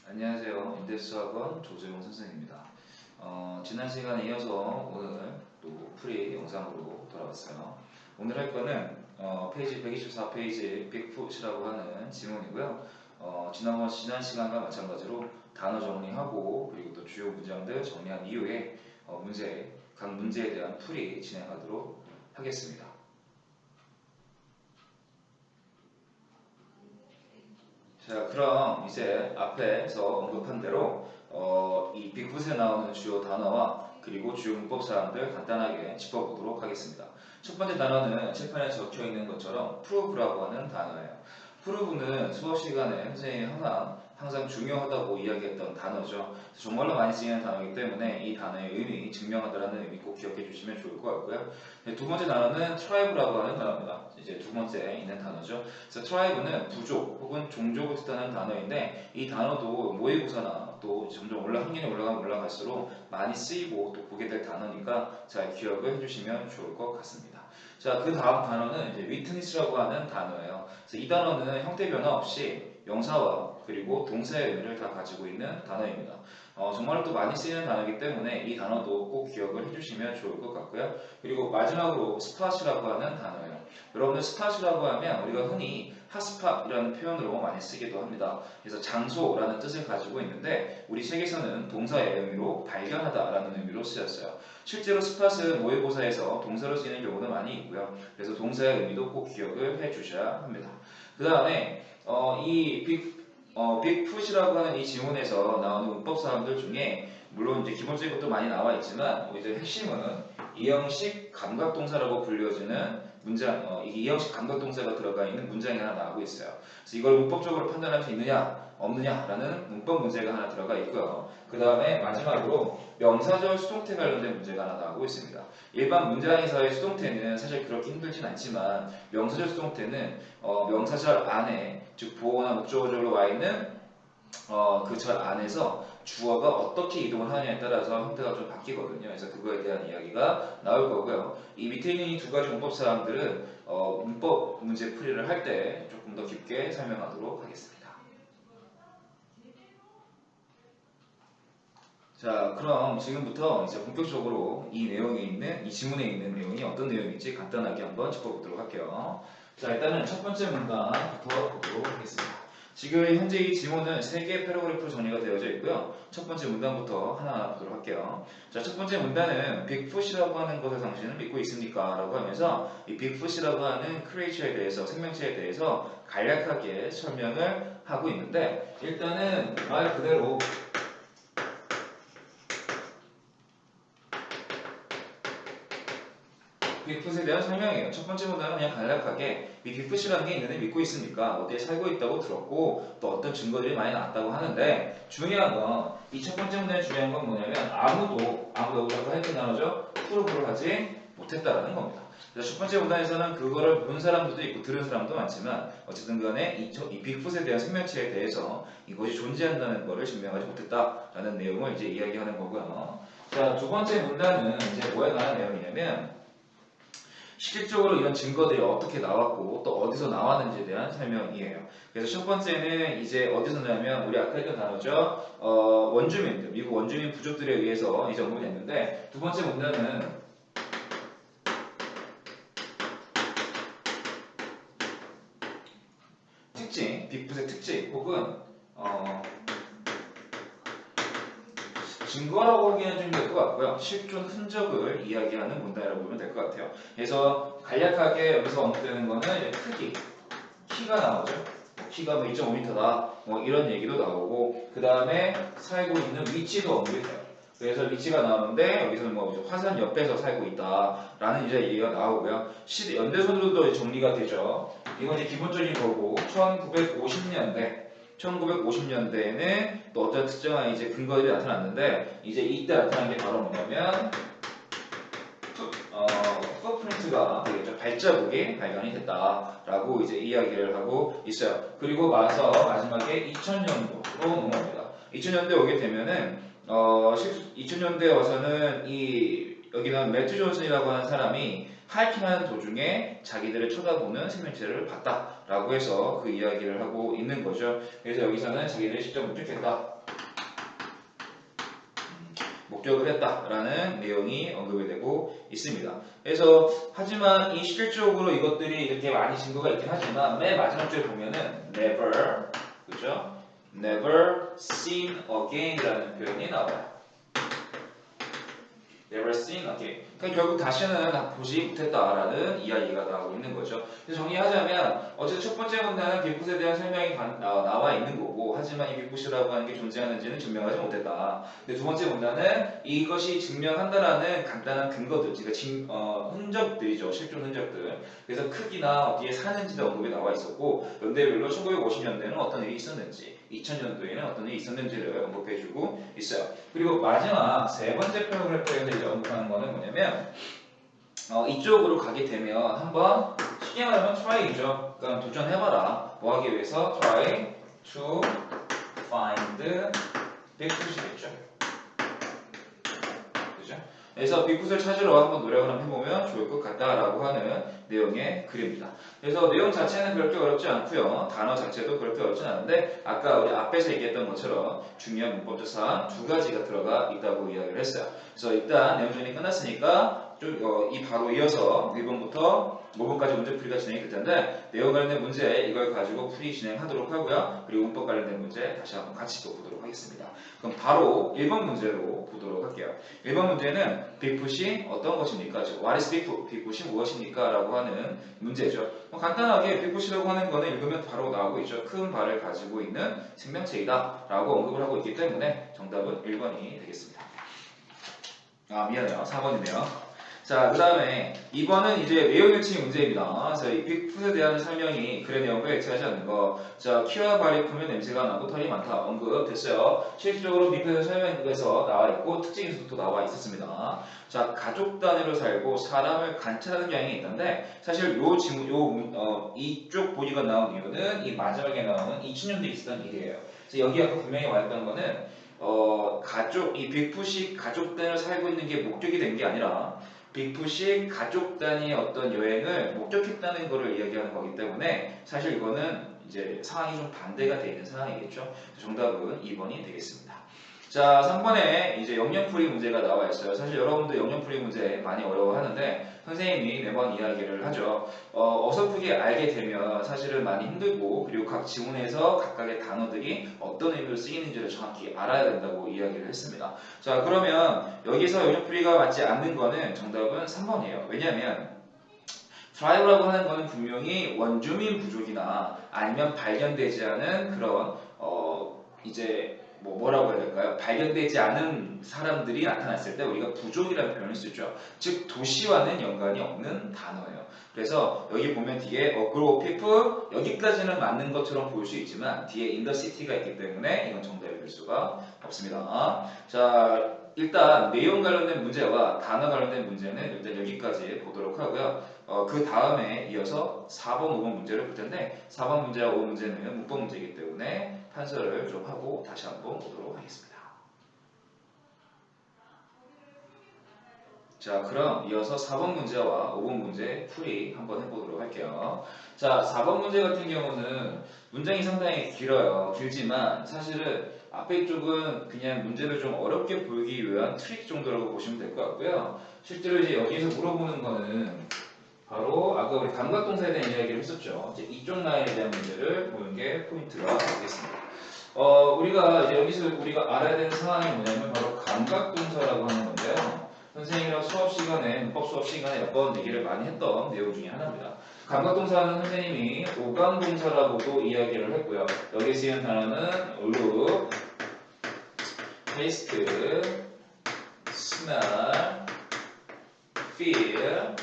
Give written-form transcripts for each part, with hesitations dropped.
안녕하세요. 인대수학원 조재용 선생입니다. 지난 시간에 이어서 오늘 또 프리 영상으로 돌아왔어요. 오늘 할 거는 페이지 124페이지 빅풋이라고 하는 지문이고요. 지난 시간과 마찬가지로 단어 정리하고 그리고 또 주요 문장들 정리한 이후에 각 문제에 대한 풀이 진행하도록 하겠습니다. 자, 그럼 이제 앞에서 언급한 대로 이 빅풋에 나오는 주요 단어와 그리고 주요 문법 사항들 간단하게 짚어보도록 하겠습니다. 첫 번째 단어는 칠판에 적혀 있는 것처럼 prove라고 하는 단어예요. prove는 수업 시간에 선생님이 항상 중요하다고 이야기했던 단어죠. 정말로 많이 쓰이는 단어이기 때문에 이 단어의 의미, 증명하다라는 의미 꼭 기억해 주시면 좋을 것 같고요. 두 번째 단어는 tribe라고 하는 단어입니다. 이제 두 번째 있는 단어죠. 그래서 트라이브는 부족 혹은 종족을 뜻하는 단어인데 이 단어도 모의고사나 또 점점 학년이 올라가면 올라갈수록 많이 쓰이고 또 보게 될 단어니까 잘 기억을 해주시면 좋을 것 같습니다. 자, 그 다음 단어는 이제 witness라고 하는 단어예요. 그래서 이 단어는 형태 변화 없이 명사와 그리고 동사의 의미를 다 가지고 있는 단어입니다. 정말로 또 많이 쓰이는 단어이기 때문에 이 단어도 꼭 기억을 해주시면 좋을 것 같고요. 그리고 마지막으로 스팟이라고 하는 단어예요. 여러분들 스팟이라고 하면 우리가 흔히 핫스팟이라는 표현으로 많이 쓰기도 합니다. 그래서 장소라는 뜻을 가지고 있는데 우리 책에서는 동사의 의미로 발견하다라는 의미로 쓰였어요. 실제로 스팟은 모의고사에서 동사로 쓰이는 경우도 많이 있고요. 그래서 동사의 의미도 꼭 기억을 해주셔야 합니다. 그 다음에 빅풋이라고 하는 이 지문에서 나오는 문법 사항들 중에 물론 이제 기본적인 것도 많이 나와 있지만 이제 핵심은 이형식 감각동사라고 불려지는 문장, 이게 이형식 감각동사가 들어가 있는 문장이 하나 나오고 있어요. 그래서 이걸 문법적으로 판단할 수 있느냐, 없느냐라는 문법 문제가 하나 들어가 있고요. 그 다음에 마지막으로 명사절 수동태 관련된 문제가 하나 나오고 있습니다. 일반 문장에서의 수동태는 사실 그렇게 힘들진 않지만 명사절 수동태는 명사절 안에 즉 보어나 목적어절로 와 있는 그 절 안에서 주어가 어떻게 이동을 하느냐에 따라서 형태가 좀 바뀌거든요. 그래서 그거에 대한 이야기가 나올 거고요. 이 밑에 있는 이 두 가지 문법 사항들은 문법 문제 풀이를 할 때 조금 더 깊게 설명하도록 하겠습니다. 자, 그럼 지금부터 이제 본격적으로 이 지문에 있는 내용이 어떤 내용인지 간단하게 한번 짚어보도록 할게요. 자, 일단은 첫 번째 문단부터 보도록 하겠습니다. 지금 현재 이 지문은 3개의 패러그래프로 정리가 되어져 있고요. 첫 번째 문단부터 하나하나 보도록 할게요. 자, 첫 번째 문단은 빅풋이라고 하는 것에 당신은 믿고 있습니까? 라고 하면서 이 빅풋이라고 하는 크리에이처에 대해서, 생명체에 대해서 간략하게 설명을 하고 있는데 일단은 말 그대로 빅풋에 대한 설명이에요. 첫 번째 문단은 그냥 간략하게 이 빅풋이라는 게 있는데 믿고 있습니까? 어디에 살고 있다고 들었고 또 어떤 증거들이 많이 나왔다고 하는데 중요한 건 이 첫 번째 문단의 중요한 건 뭐냐면 아무도 우리가 했던 단어죠. 프로브를 하지 못했다라는 겁니다. 그래서 첫 번째 문단에서는 그거를 본 사람들도 있고 들은 사람도 많지만 어쨌든 간에 이 빅풋에 대한 생명체에 대해서 이것이 존재한다는 것을 증명하지 못했다라는 내용을 이제 이야기하는 거고요. 자, 두 번째 문단은 이제 뭐에 관한 내용이냐면 실질적으로 이런 증거들이 어떻게 나왔고 또 어디서 나왔는지에 대한 설명이에요. 그래서 첫 번째는 이제 어디서 나면 우리 아까 했던 단어죠. 원주민들, 미국 원주민 부족들에 의해서 이 정보가 됐는데 두 번째 문단은 특징, 빅풋의 특징 혹은 증거라고 하기에는 좀 될 것 같고요. 실존 흔적을 이야기하는 문단이라고 보면 될 것 같아요. 그래서 간략하게 여기서 언급되는 거는 이제 크기, 키가 나오죠. 키가 뭐 2.5m다 뭐 이런 얘기도 나오고 그 다음에 살고 있는 위치도 언급이 돼요. 그래서 위치가 나오는데 여기서는 뭐 화산 옆에서 살고 있다라는 이제 얘기가 나오고요. 연대선으로도 정리가 되죠. 이건 이제 기본적인 거고 1950년대에는 또 어떤 특정한 이제 근거들이 나타났는데 이제 이때 나타난 게 바로 뭐냐면 풋프린트가 되겠죠. 발자국이 발견이 됐다라고 이제 이야기를 하고 있어요. 그리고 마지막에 2000년도로 넘어옵니다. 2000년대 오게 되면은 2000년대에 와서는 여기는 매튜 존슨이라고 하는 사람이 하이킹하는 도중에 자기들을 쳐다보는 생명체를 봤다라고 해서 그 이야기를 하고 있는 거죠. 그래서 여기서는 자기들이 직접 목격했다. 목격을 했다라는 내용이 언급이 되고 있습니다. 그래서 하지만 이 실질적으로 이것들이 이렇게 많이 증거가 있긴 하지만 맨 마지막 줄에 보면은 never, 그죠? never seen again이라는 표현이 나와요. never seen again. 그러니까 결국 다시는 보지 못했다라는 이야기가 나오고 있는 거죠. 그래서 정리하자면 어쨌든 첫 번째 문단은 빅풋에 대한 설명이 나와 있는 거고, 하지만 이 빅풋이라고 하는 게 존재하는지는 증명하지 못했다. 근데 두 번째 문단은 이것이 증명한다라는 간단한 근거들, 그러니까 흔적들이죠. 실존 흔적들. 그래서 크기나 어디에 사는지도 언급이 나와 있었고, 연대별로 1950년대에는 어떤 일이 있었는지, 2000년도에는 어떤 일이 있었는지를 언급해주고 있어요. 그리고 마지막 세 번째 패러그래프에서 이제 언급하는 거는 뭐냐면 이쪽으로 가게 되면 한번 쉽게 말하면 try이죠. 그러니까 도전해봐라. 뭐 하기 위해서? try to find 빅풋이겠죠. 그죠? 그래서 빅풋을 찾으러 한번 노력을 한번 해보면 좋을 것 같다라고 하는 내용의 글입니다. 그래서 내용 자체는 그렇게 어렵지 않고요. 단어 자체도 그렇게 어렵진 않은데 아까 우리 앞에서 얘기했던 것처럼 중요한 문법적 사항 두 가지가 들어가 있다고 이야기를 했어요. 그래서 일단 내용 정리 끝났으니까 이 바로 이어서 1번부터 5번까지 문제풀이가 진행이 될 텐데 내용 관련된 문제 이걸 가지고 풀이 진행하도록 하고요. 그리고 문법 관련된 문제 다시 한번 같이 또 보도록 하겠습니다. 그럼 바로 1번 문제로 보도록 할게요. 1번 문제는 빅풋이 어떤 것입니까? What is 빅풋? 빅풋이 무엇입니까? 라고 하는 문제죠. 간단하게 빅풋이라고 하는 거는 읽으면 바로 나오고 있죠. 큰 발을 가지고 있는 생명체이다 라고 언급을 하고 있기 때문에 정답은 1번이 되겠습니다. 미안해요. 4번이네요. 자, 그 다음에 2번은 이제 내용 유치 문제입니다. 그래서 이 빅풋에 대한 설명이 글의 내용과 일치하지 않는 거. 자, 키와 발이 크면 냄새가 나고 털이 많다. 언급됐어요. 실질적으로 빅풋의 설명에서 나와 있고 특징에서도 나와 있었습니다. 자, 가족 단위로 살고 사람을 관찰하는 경향이 있던데 사실 이쪽 보기가 나온 이유는 이 마지막에 나오는 2000년대에 있었던 일이에요. 그래서 여기 아까 분명히 말했던 거는 이 빅풋이 가족 단위로 살고 있는 게 목적이 된 게 아니라 빅풋이 가족 단위의 어떤 여행을 목격했다는 것을 이야기하는 거기 때문에 사실 이거는 이제 상황이 좀 반대가 되어 있는 상황이겠죠. 정답은 2번이 되겠습니다. 자, 3번에 이제 영역풀이 문제가 나와 있어요. 사실 여러분도 영역풀이 문제 많이 어려워하는데 선생님이 매번 이야기를 하죠. 어설프게 알게 되면 사실은 많이 힘들고 그리고 각 지문에서 각각의 단어들이 어떤 의미로 쓰이는지를 정확히 알아야 된다고 이야기를 했습니다. 자, 그러면 여기서 영역풀이가 맞지 않는 거는 정답은 3번이에요. 왜냐하면 트라이브라고 하는 거는 분명히 원주민 부족이나 아니면 발견되지 않은 그런 이제 뭐라고 해야 될까요? 발견되지 않은 사람들이 나타났을 때 우리가 부족이라는 표현을 쓰죠. 즉 도시와는 연관이 없는 단어예요. 그래서 여기 보면 뒤에 grow people 여기까지는 맞는 것처럼 보일 수 있지만 뒤에 in the city가 있기 때문에 이건 정답이 될 수가 없습니다. 자, 일단 내용 관련된 문제와 단어 관련된 문제는 일단 여기까지 보도록 하고요. 그 다음에 이어서 4번, 5번 문제를 볼 텐데 4번 문제와 5번 문제는 문법 문제이기 때문에 판서를 좀 하고 다시 한번 보도록 하겠습니다. 자, 그럼 이어서 4번 문제와 5번 문제 풀이 한번 해보도록 할게요. 자, 4번 문제 같은 경우는 문장이 상당히 길어요. 길지만 사실은 앞에 쪽은 그냥 문제를 좀 어렵게 보이기 위한 트릭 정도라고 보시면 될 것 같고요. 실제로 이제 여기서 물어보는 거는 바로 아까 우리 감각동사에 대한 이야기를 했었죠. 이제 이쪽 라인에 대한 문제를 보는 게 포인트가 되겠습니다. 우리가 이제 여기서 우리가 알아야 되는 상황이 뭐냐면 바로 감각동사라고 하는 건데요. 선생님이랑 수업 시간에, 문법 수업 시간에 몇 번 얘기를 많이 했던 내용 중에 하나입니다. 감각동사는 선생님이 오감동사라고도 이야기를 했고요. 여기 쓰이는 단어는 look, taste, smell, feel,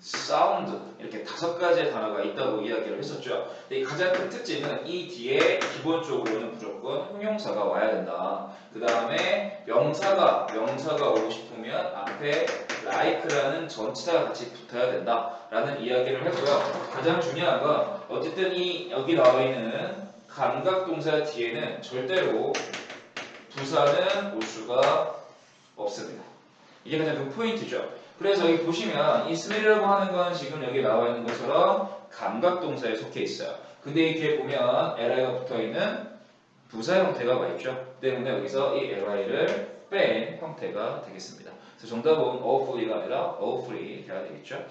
사운드 이렇게 5가지의 단어가 있다고 이야기를 했었죠. 근데 가장 큰 특징은 이 뒤에 기본적으로는 무조건 형용사가 와야 된다. 그 다음에 명사가 오고 싶으면 앞에 like라는 전치사가 같이 붙어야 된다라는 이야기를 했고요. 가장 중요한 건 어쨌든 여기 나와 있는 감각동사 뒤에는 절대로 부사는 올 수가 없습니다. 이게 가장 큰 포인트죠. 그래서 여기 보시면 이 smell이라고 하는 건 지금 여기 나와 있는 것처럼 감각동사에 속해 있어요. 근데 이 뒤에 보면 li가 붙어 있는 부사 형태가 와 있죠. 때문에 여기서 이 li를 뺀 형태가 되겠습니다. 그래서 정답은 awfully가 아니라 awfully가 되겠죠.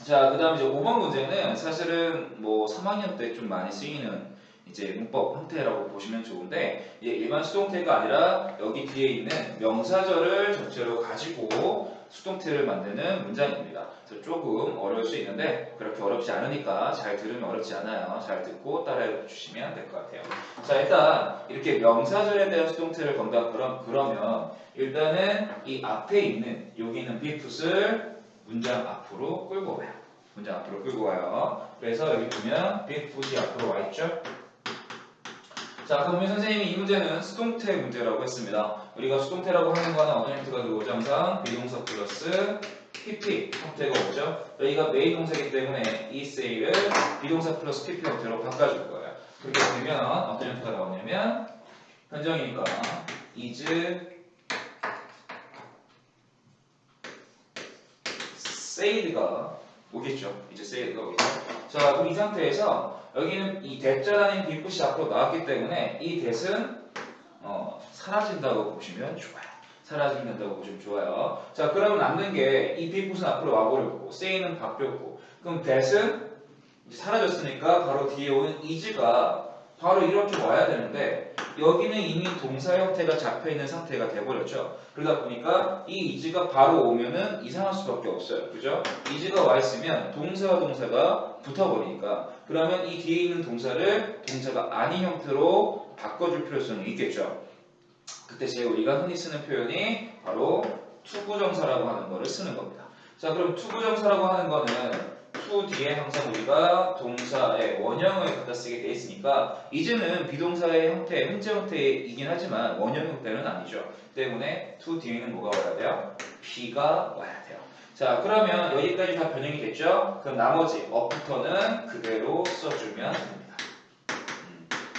자, 그 다음 이제 5번 문제는 사실은 뭐 3학년 때 좀 많이 쓰이는 이제 문법 형태라고 보시면 좋은데, 이게 일반 수동태가 아니라 여기 뒤에 있는 명사절을 전체로 가지고 수동태를 만드는 문장입니다. 그래서 조금 어려울 수 있는데 그렇게 어렵지 않으니까 잘 들으면 어렵지 않아요. 잘 듣고 따라해 주시면 될 것 같아요. 자, 일단 이렇게 명사절에 대한 수동태를 건다 그러면 일단은 이 앞에 있는 여기 있는 빅풋을 문장 앞으로 끌고 와요. 문장 앞으로 끌고 와요. 그래서 여기 보면 빅풋이 앞으로 와 있죠. 자, 그러면 선생님이 이 문제는 수동태 문제라고 했습니다. 우리가 수동태라고 하는 거는 어떤 형태가 되고자 항상 비동사 플러스 PP 형태가 오죠. 여기가 메인 동사이기 때문에 이 say를 비동사 플러스 PP 형태로 바꿔줄 거예요. 그렇게 되면 어떤 형태가 나오냐면 현정이니까 is said가 오겠죠. 이제 said가 오겠죠. 자, 그럼 이 상태에서 여기는 이 that자라는 빈풋이 앞으로 나왔기 때문에 이 that은 사라진다고 보시면 좋아요. 사라진다고 보시면 좋아요. 자, 그러면 남는 게 이 빈풋은 앞으로 와버렸고 say는 바뀌었고, 그럼 that은 이제 사라졌으니까 바로 뒤에 오는 is가 바로 이렇게 와야 되는데 여기는 이미 동사 형태가 잡혀있는 상태가 돼버렸죠. 그러다 보니까 이 is가 바로 오면은 이상할 수밖에 없어요. 그죠? is가 와 있으면 동사와 동사가 붙어버리니까 그러면 이 뒤에 있는 동사를 동사가 아닌 형태로 바꿔줄 필요성이 있겠죠. 그때 우리가 흔히 쓰는 표현이 바로 투부정사라고 하는 거를 쓰는 겁니다. 자, 그럼 투부정사라고 하는 거는 to 뒤에 항상 우리가 동사의 원형을 갖다 쓰게 돼 있으니까 이제는 비동사의 형태, 현재 형태이긴 하지만 원형 형태는 아니죠. 때문에 to 뒤에는 뭐가 와야 돼요? B가 와야 돼요. 자, 그러면 여기까지 다 변형이 됐죠? 그럼 나머지 up부터는 그대로 써주면 됩니다.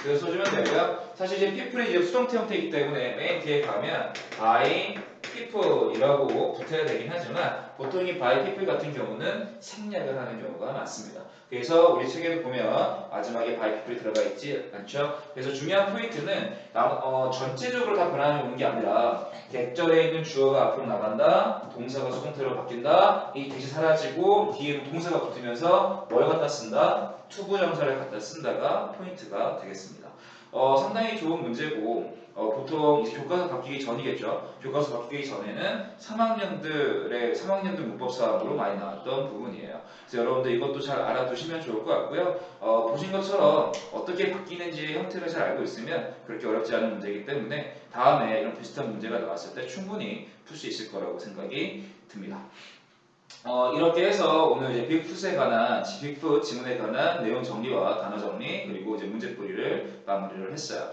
그래서 써주면 되고요. 사실 이제 people이 이제 수동태 형태이기 때문에 맨 뒤에 가면 by people이라고 붙어야 되긴 하지만 보통 이 by people 같은 경우는 생략을 하는 경우가 많습니다. 그래서 우리 책에도 보면 마지막에 by people이 들어가 있지 않죠? 그래서 중요한 포인트는 전체적으로 다 변화하는 게 아니라 객절에 있는 주어가 앞으로 나간다, 동사가 수동태로 바뀐다, 이 대시 사라지고 뒤에 동사가 붙으면서 뭘 갖다 쓴다? 투부정사를 갖다 쓴다가 포인트가 되겠습니다. 상당히 좋은 문제고 보통 이제 교과서 바뀌기 전이겠죠. 교과서 바뀌기 전에는 3학년들 문법 사항으로 많이 나왔던 부분이에요. 그래서 여러분들 이것도 잘 알아두시면 좋을 것 같고요. 보신 것처럼 어떻게 바뀌는지 형태를 잘 알고 있으면 그렇게 어렵지 않은 문제이기 때문에 다음에 이런 비슷한 문제가 나왔을 때 충분히 풀 수 있을 거라고 생각이 듭니다. 이렇게 해서 오늘 이제 빅풋에 관한 빅풋 지문에 관한 내용 정리와 단어 정리 그리고 이제 문제풀이를 마무리를 했어요.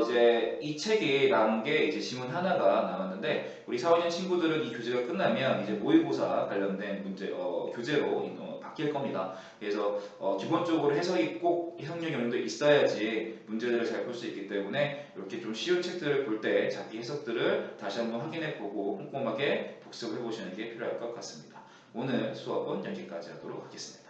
이제 이 책이 남은 게 이제 지문 하나가 남았는데 우리 4, 5년 친구들은 이 교재가 끝나면 이제 모의고사 관련된 문제 교재로 바뀔 겁니다. 그래서 기본적으로 해석이 꼭 해석력 영역도 있어야지 문제들을 잘 풀 수 있기 때문에 이렇게 좀 쉬운 책들을 볼 때 자기 해석들을 다시 한번 확인해 보고 꼼꼼하게 복습해 보시는 게 필요할 것 같습니다. 오늘 수업은 여기까지 하도록 하겠습니다.